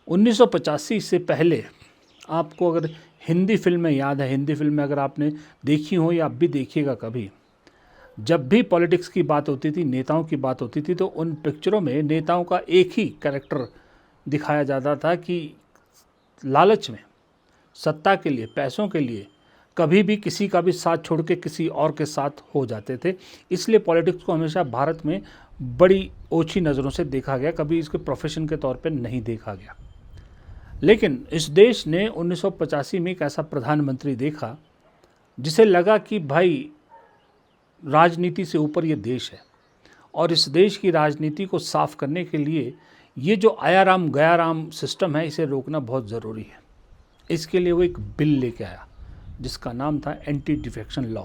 1985 से पहले आपको अगर हिंदी फिल्में याद है, हिंदी फिल्में अगर आपने देखी हो या अब भी देखिएगा कभी, जब भी पॉलिटिक्स की बात होती थी, नेताओं की बात होती थी, तो उन पिक्चरों में नेताओं का एक ही कैरेक्टर दिखाया जाता था कि लालच में, सत्ता के लिए, पैसों के लिए कभी भी किसी का भी साथ छोड़ के किसी और के साथ हो जाते थे। इसलिए पॉलिटिक्स को हमेशा भारत में बड़ी ओछी नज़रों से देखा गया, कभी इसके प्रोफेशन के तौर पे नहीं देखा गया। लेकिन इस देश ने 1985 में एक ऐसा प्रधानमंत्री देखा जिसे लगा कि भाई राजनीति से ऊपर ये देश है और इस देश की राजनीति को साफ करने के लिए ये जो आया राम गया राम सिस्टम है, इसे रोकना बहुत ज़रूरी है। इसके लिए वो एक बिल लेके आया जिसका नाम था एंटी डिफेक्शन लॉ,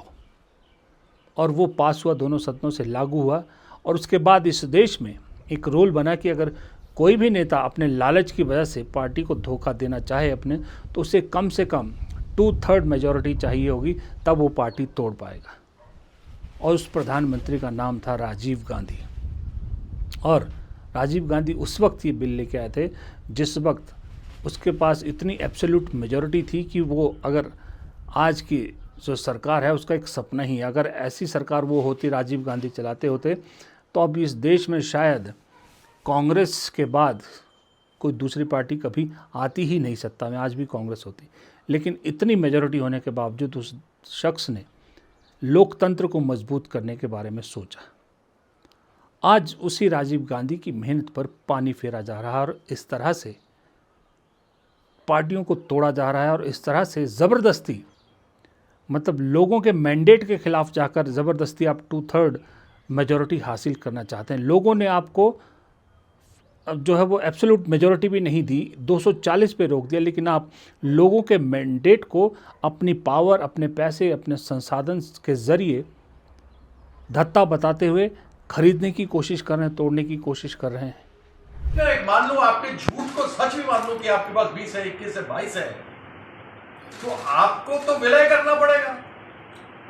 और वो पास हुआ, दोनों सदनों से लागू हुआ। और उसके बाद इस देश में एक रूल बना कि अगर कोई भी नेता अपने लालच की वजह से पार्टी को धोखा देना चाहे अपने, तो उसे कम से कम 2/3 मेजॉरिटी चाहिए होगी, तब वो पार्टी तोड़ पाएगा। और उस प्रधानमंत्री का नाम था राजीव गांधी। और राजीव गांधी उस वक्त ये बिल लेके आए थे जिस वक्त उसके पास इतनी एब्सोल्यूट मेजॉरिटी थी कि वो, अगर आज की जो सरकार है उसका एक सपना ही है, अगर ऐसी सरकार वो होती, राजीव गांधी चलाते होते, तो अब इस देश में शायद कांग्रेस के बाद कोई दूसरी पार्टी कभी आती ही नहीं सत्ता में, आज भी कांग्रेस होती। लेकिन इतनी मेजॉरिटी होने के बावजूद उस शख्स ने लोकतंत्र को मजबूत करने के बारे में सोचा। आज उसी राजीव गांधी की मेहनत पर पानी फेरा जा रहा है और इस तरह से पार्टियों को तोड़ा जा रहा है और इस तरह से ज़बरदस्ती, मतलब लोगों के मैंडेट के खिलाफ जाकर ज़बरदस्ती आप 2/3 मेजॉरिटी हासिल करना चाहते हैं। लोगों ने आपको अब जो है वो एब्सोल्यूट मेजॉरिटी भी नहीं दी, 240 पे रोक दिया, लेकिन आप लोगों के मैंडेट को अपनी पावर, अपने पैसे, अपने संसाधन के ज़रिए धत्ता बताते हुए खरीदने की कोशिश कर रहे हैं, तोड़ने की कोशिश कर रहे हैं। मान लो आपके झूठ को सच भी मान लो कि आपके पास 20 है, 21 है, 22 है, तो आपको तो विलय करना पड़ेगा,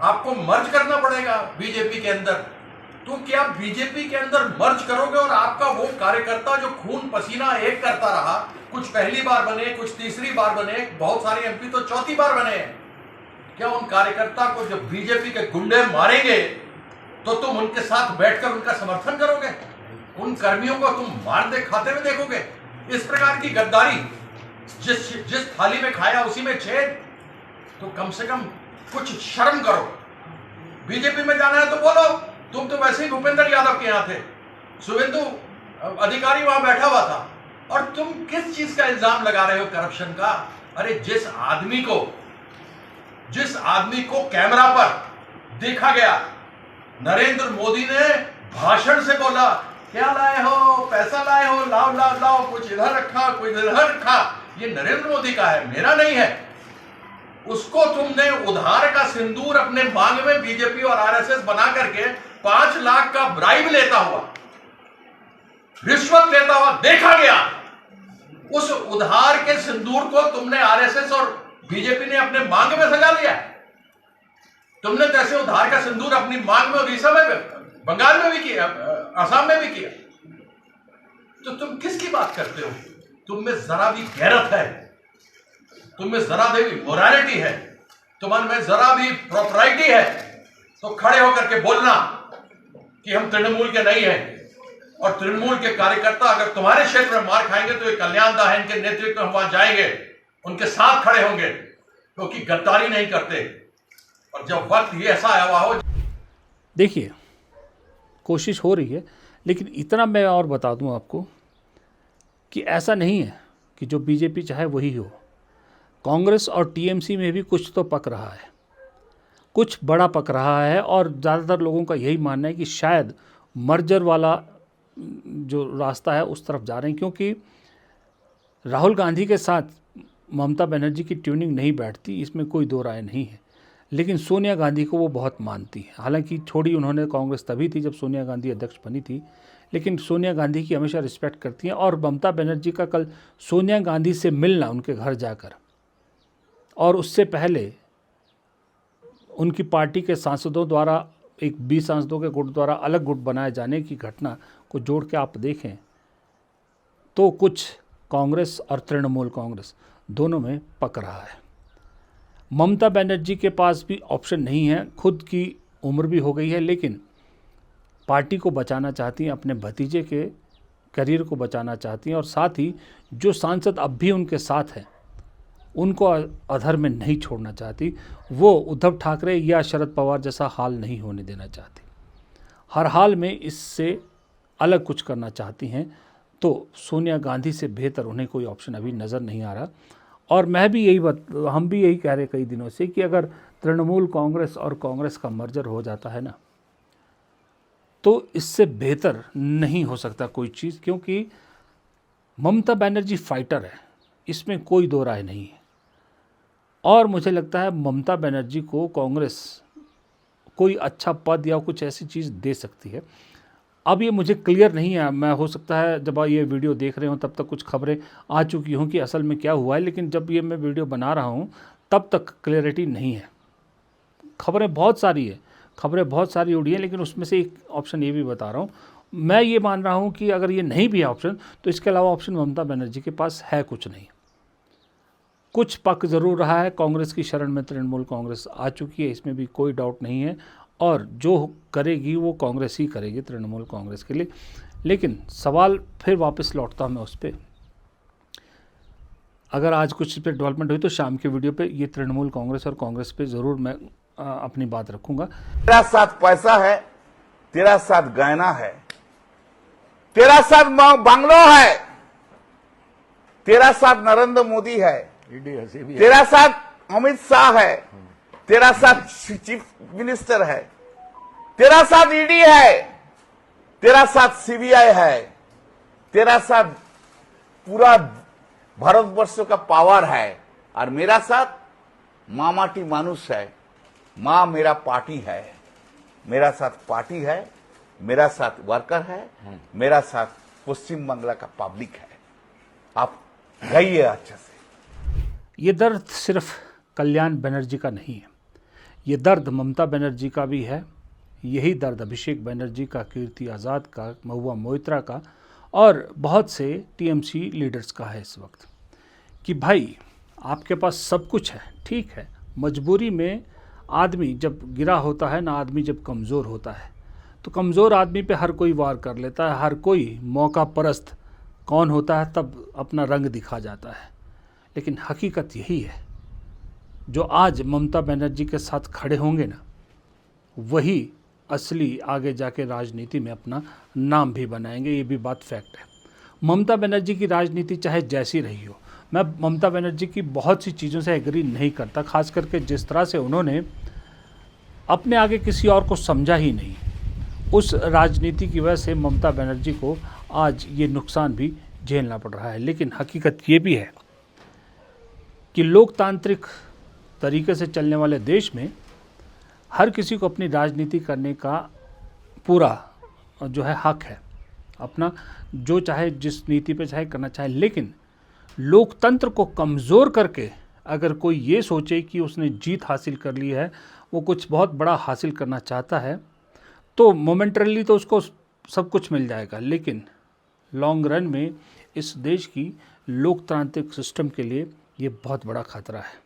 आपको मर्ज करना पड़ेगा बीजेपी के अंदर। तो क्या बीजेपी के अंदर मर्ज करोगे और आपका वो कार्यकर्ता जो खून पसीना एक करता रहा, कुछ पहली बार बने, कुछ तीसरी बार बने, बहुत सारे एमपी तो चौथी बार बने हैं, क्या उन कार्यकर्ता को जब बीजेपी के गुंडे मारेंगे तो तुम उनके साथ बैठकर उनका समर्थन करोगे? उन कर्मियों को तुम मार दे खाते हुए देखोगे? इस प्रकार की गद्दारी, जिस थाली में खाया उसी में छेद, तो कम से कम कुछ शर्म करो। बीजेपी में जाना है तो बोलो, तुम तो वैसे ही भूपेंद्र यादव के यहां थे, शुभेंदु अधिकारी वहां बैठा हुआ था, और तुम किस चीज का इल्जाम लगा रहे हो? करप्शन का। अरे जिस आदमी को कैमरा पर देखा गया, नरेंद्र मोदी ने भाषण से बोला, क्या लाए हो, पैसा लाए हो, लाओ लाओ लाओ, कुछ इधर रखा, कुछ इधर रखा, ये नरेंद्र मोदी का है, मेरा नहीं है। उसको तुमने उधार का सिंदूर अपने मांग में बीजेपी और आरएसएस बना करके 5 लाख का ब्राइब लेता हुआ, रिश्वत लेता हुआ देखा गया। उस उधार के सिंदूर को तुमने, आरएसएस और बीजेपी ने अपने मांग में सजा लिया। तुमने तो ऐसे उधार का सिंदूर अपनी मांग में उड़ीसा में, बंगाल में भी किया, असम में भी किया। तो तुम किसकी बात करते हो? तुम में जरा भी गैरत है, तुम में जरा भी मोरालिटी है, तुम्हारे में जरा भी प्रॉपराइटी है, तो खड़े होकर के बोलना कि हम तृणमूल के नहीं हैं। और तृणमूल के कार्यकर्ता अगर तुम्हारे क्षेत्र में मार खाएंगे तो ये कल्याण दा है, इनके नेतृत्व में हम वहां जाएंगे, उनके साथ खड़े होंगे, क्योंकि गद्दारी नहीं करते। और जब वक्त ये ऐसा आया हुआ हो, देखिए कोशिश हो रही है, लेकिन इतना मैं और बता दूं आपको कि ऐसा नहीं है कि जो बीजेपी चाहे वही हो। कांग्रेस और टीएमसी में भी कुछ तो पक रहा है, कुछ बड़ा पक रहा है, और ज़्यादातर लोगों का यही मानना है कि शायद मर्जर वाला जो रास्ता है उस तरफ जा रहे हैं, क्योंकि राहुल गांधी के साथ ममता बनर्जी की ट्यूनिंग नहीं बैठती, इसमें कोई दो राय नहीं है। लेकिन सोनिया गांधी को वो बहुत मानती है। हालांकि छोड़ी उन्होंने कांग्रेस तभी थी जब सोनिया गांधी अध्यक्ष बनी थी, लेकिन सोनिया गांधी की हमेशा रिस्पेक्ट करती हैं। और ममता बनर्जी का कल सोनिया गांधी से मिलना उनके घर जाकर, और उससे पहले उनकी पार्टी के सांसदों द्वारा, एक 20 सांसदों के गुट द्वारा अलग गुट बनाए जाने की घटना को जोड़ के आप देखें तो कुछ कांग्रेस और तृणमूल कांग्रेस दोनों में पक रहा है। ममता बनर्जी के पास भी ऑप्शन नहीं है, खुद की उम्र भी हो गई है, लेकिन पार्टी को बचाना चाहती हैं, अपने भतीजे के करियर को बचाना चाहती हैं और साथ ही जो सांसद अब भी उनके साथ हैं उनको अधर में नहीं छोड़ना चाहती। वो उद्धव ठाकरे या शरद पवार जैसा हाल नहीं होने देना चाहती, हर हाल में इससे अलग कुछ करना चाहती हैं। तो सोनिया गांधी से बेहतर उन्हें कोई ऑप्शन अभी नज़र नहीं आ रहा। और मैं भी हम भी यही कह रहे कई दिनों से कि अगर तृणमूल कांग्रेस और कांग्रेस का मर्जर हो जाता है ना, तो इससे बेहतर नहीं हो सकता कोई चीज़, क्योंकि ममता बनर्जी फाइटर है, इसमें कोई दो राय नहीं है। और मुझे लगता है ममता बनर्जी को कांग्रेस कोई अच्छा पद या कुछ ऐसी चीज़ दे सकती है। अब ये मुझे क्लियर नहीं है, मैं हो सकता है जब ये वीडियो देख रहे हो तब तक कुछ खबरें आ चुकी हों कि असल में क्या हुआ है, लेकिन जब ये मैं वीडियो बना रहा हूँ तब तक क्लियरिटी नहीं है। खबरें बहुत सारी उड़ी हैं, लेकिन उसमें से एक ऑप्शन ये भी बता रहा हूँ। मैं ये मान रहा हूँ कि अगर ये नहीं भी है ऑप्शन, तो इसके अलावा ऑप्शन ममता बनर्जी के पास है कुछ नहीं। कुछ पक ज़रूर रहा है, कांग्रेस की शरण में तृणमूल कांग्रेस आ चुकी है, इसमें भी कोई डाउट नहीं है, और जो करेगी वो कांग्रेस ही करेगी तृणमूल कांग्रेस के लिए। लेकिन सवाल फिर वापस लौटता हूँ मैं उस पर, अगर आज कुछ पे डेवलपमेंट हुई तो शाम के वीडियो पे ये तृणमूल कांग्रेस और कांग्रेस पे ज़रूर मैं अपनी बात रखूंगा। तेरा साथ पैसा है, तेरा साथ गहना है, तेरा साथ बंगलो है, तेरा साथ नरेंद्र मोदी है, तेरा साथ अमित शाह है, तेरा साथ चीफ मिनिस्टर है, तेरा साथ ईडी है, तेरा साथ सीबीआई है, तेरा साथ पूरा भारतवर्ष का पावर है, और मेरा साथ माँ माटी मानुष है, माँ मेरा पार्टी है, मेरा साथ पार्टी है, मेरा साथ वर्कर है, मेरा साथ पश्चिम बंगला का पब्लिक है। आप गइए अच्छे से। ये दर्द सिर्फ कल्याण बनर्जी का नहीं है, ये दर्द ममता बनर्जी का भी है, यही दर्द अभिषेक बनर्जी का, कीर्ति आज़ाद का, महुआ मोइत्रा का और बहुत से टीएमसी लीडर्स का है इस वक्त। कि भाई आपके पास सब कुछ है, ठीक है, मजबूरी में आदमी जब गिरा होता है ना, आदमी जब कमज़ोर होता है तो कमज़ोर आदमी पे हर कोई वार कर लेता है, हर कोई मौका परस्त कौन होता है तब अपना रंग दिखा जाता है। लेकिन हकीकत यही है, जो आज ममता बनर्जी के साथ खड़े होंगे ना, वही असली आगे जाके राजनीति में अपना नाम भी बनाएंगे, ये भी बात फैक्ट है। ममता बनर्जी की राजनीति चाहे जैसी रही हो, मैं ममता बनर्जी की बहुत सी चीज़ों से एग्री नहीं करता, खास करके जिस तरह से उन्होंने अपने आगे किसी और को समझा ही नहीं, उस राजनीति की वजह से ममता बनर्जी को आज ये नुकसान भी झेलना पड़ रहा है। लेकिन हकीकत ये भी है कि लोकतांत्रिक तरीके से चलने वाले देश में हर किसी को अपनी राजनीति करने का पूरा जो है हक है, अपना जो चाहे जिस नीति पे चाहे करना चाहे। लेकिन लोकतंत्र को कमज़ोर करके अगर कोई ये सोचे कि उसने जीत हासिल कर ली है, वो कुछ बहुत बड़ा हासिल करना चाहता है, तो मोमेंटरली तो उसको सब कुछ मिल जाएगा, लेकिन लॉन्ग रन में इस देश की लोकतांत्रिक सिस्टम के लिए ये बहुत बड़ा खतरा है।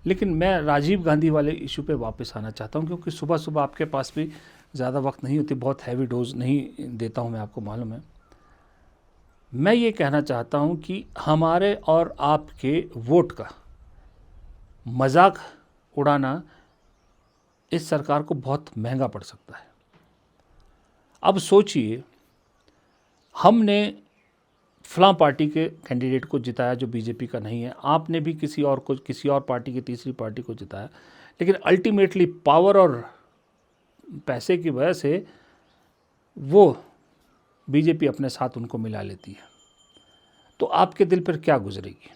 लेकिन मैं राजीव गांधी वाले इशू पे वापस आना चाहता हूँ, क्योंकि सुबह सुबह आपके पास भी ज़्यादा वक्त नहीं होती, बहुत हैवी डोज नहीं देता हूँ मैं, आपको मालूम है। मैं ये कहना चाहता हूँ कि हमारे और आपके वोट का मजाक उड़ाना इस सरकार को बहुत महंगा पड़ सकता है। अब सोचिए, हमने फलां पार्टी के कैंडिडेट को जिताया जो बीजेपी का नहीं है, आपने भी किसी और पार्टी की, तीसरी पार्टी को जिताया, लेकिन अल्टीमेटली पावर और पैसे की वजह से वो बीजेपी अपने साथ उनको मिला लेती है। तो आपके दिल पर क्या गुजरेगी?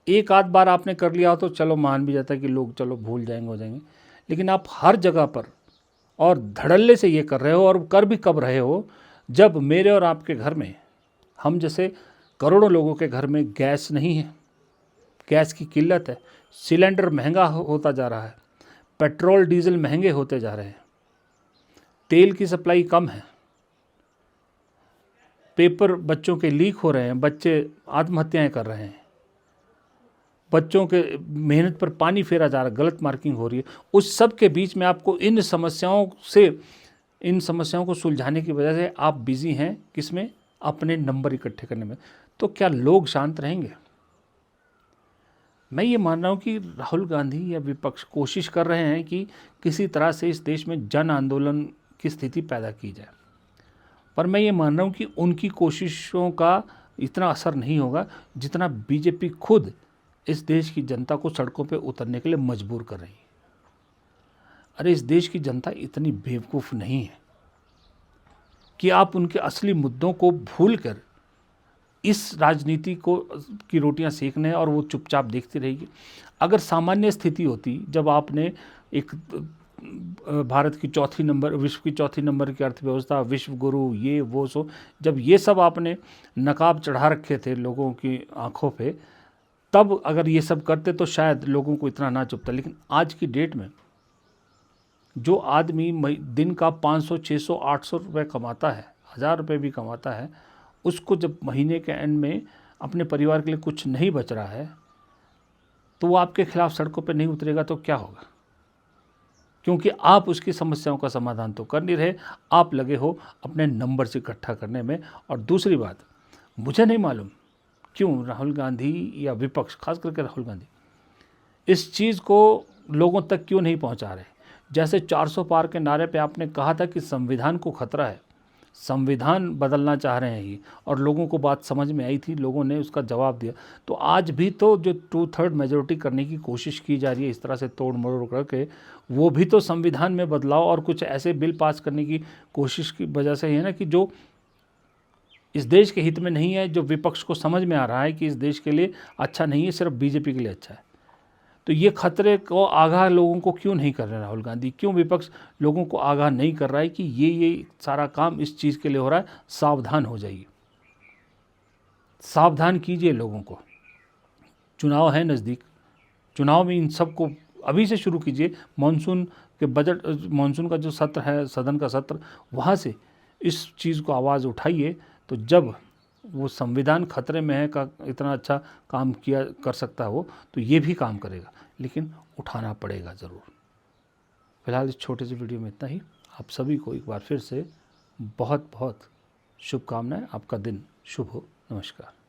एक आध बार आपने कर लिया हो तो चलो मान भी जाता है कि लोग चलो भूल जाएंगे, हो जाएंगे, लेकिन आप हर जगह पर और धड़ल्ले से ये कर रहे हो, और कर भी कब रहे हो, जब मेरे और आपके घर में, हम जैसे करोड़ों लोगों के घर में गैस नहीं है, गैस की किल्लत है, सिलेंडर महंगा होता जा रहा है, पेट्रोल डीजल महंगे होते जा रहे हैं, तेल की सप्लाई कम है, पेपर बच्चों के लीक हो रहे हैं, बच्चे आत्महत्याएं कर रहे हैं, बच्चों के मेहनत पर पानी फेरा जा रहा है, गलत मार्किंग हो रही है, उस सब के बीच में आपको इन समस्याओं को सुलझाने की वजह से आप बिजी हैं किसमें? अपने नंबर इकट्ठे करने में। तो क्या लोग शांत रहेंगे? मैं ये मान रहा हूँ कि राहुल गांधी या विपक्ष कोशिश कर रहे हैं कि किसी तरह से इस देश में जन आंदोलन की स्थिति पैदा की जाए, पर मैं ये मान रहा हूँ कि उनकी कोशिशों का इतना असर नहीं होगा जितना बीजेपी खुद इस देश की जनता को सड़कों पे उतरने के लिए मजबूर कर रही है। अरे इस देश की जनता इतनी बेवकूफ़ नहीं है कि आप उनके असली मुद्दों को भूलकर इस राजनीति की रोटियां सेकने और वो चुपचाप देखती रहेगी। अगर सामान्य स्थिति होती, जब आपने एक भारत की विश्व की चौथी नंबर की अर्थव्यवस्था, विश्व गुरु, ये वो सो, जब ये सब आपने नकाब चढ़ा रखे थे लोगों की आंखों पे, तब अगर ये सब करते तो शायद लोगों को इतना ना चुभता। लेकिन आज की डेट में जो आदमी दिन का 500, 600, 800 रुपये कमाता है, 1000 रुपये भी कमाता है, उसको जब महीने के एंड में अपने परिवार के लिए कुछ नहीं बच रहा है, तो वो आपके खिलाफ सड़कों पे नहीं उतरेगा तो क्या होगा? क्योंकि आप उसकी समस्याओं का समाधान तो कर नहीं रहे, आप लगे हो अपने नंबर से इकट्ठा करने में। और दूसरी बात, मुझे नहीं मालूम क्यों राहुल गांधी या विपक्ष, खास करके राहुल गांधी, इस चीज़ को लोगों तक क्यों नहीं पहुंचा रहे। जैसे 400 पार के नारे पे आपने कहा था कि संविधान को खतरा है, संविधान बदलना चाह रहे हैं ये, और लोगों को बात समझ में आई थी, लोगों ने उसका जवाब दिया। तो आज भी तो जो 2/3 मेजोरिटी करने की कोशिश की जा रही है इस तरह से तोड़ मरोड़ करके, वो भी तो संविधान में बदलाव और कुछ ऐसे बिल पास करने की कोशिश की वजह से है ना, कि जो इस देश के हित में नहीं है, जो विपक्ष को समझ में आ रहा है कि इस देश के लिए अच्छा नहीं है, सिर्फ बीजेपी के लिए अच्छा है। तो ये खतरे को आगाह लोगों को क्यों नहीं कर रहे राहुल गांधी? क्यों विपक्ष लोगों को आगाह नहीं कर रहा है कि ये सारा काम इस चीज़ के लिए हो रहा है? सावधान हो जाइए, सावधान कीजिए लोगों को। चुनाव है नज़दीक, चुनाव में इन सब को अभी से शुरू कीजिए। मानसून का जो सत्र है, सदन का सत्र, वहाँ से इस चीज़ को आवाज़ उठाइए। तो जब वो संविधान खतरे में है का इतना अच्छा काम कर सकता है वो, तो ये भी काम करेगा, लेकिन उठाना पड़ेगा ज़रूर। फिलहाल इस छोटे से वीडियो में इतना ही। आप सभी को एक बार फिर से बहुत बहुत शुभकामनाएं। आपका दिन शुभ हो। नमस्कार।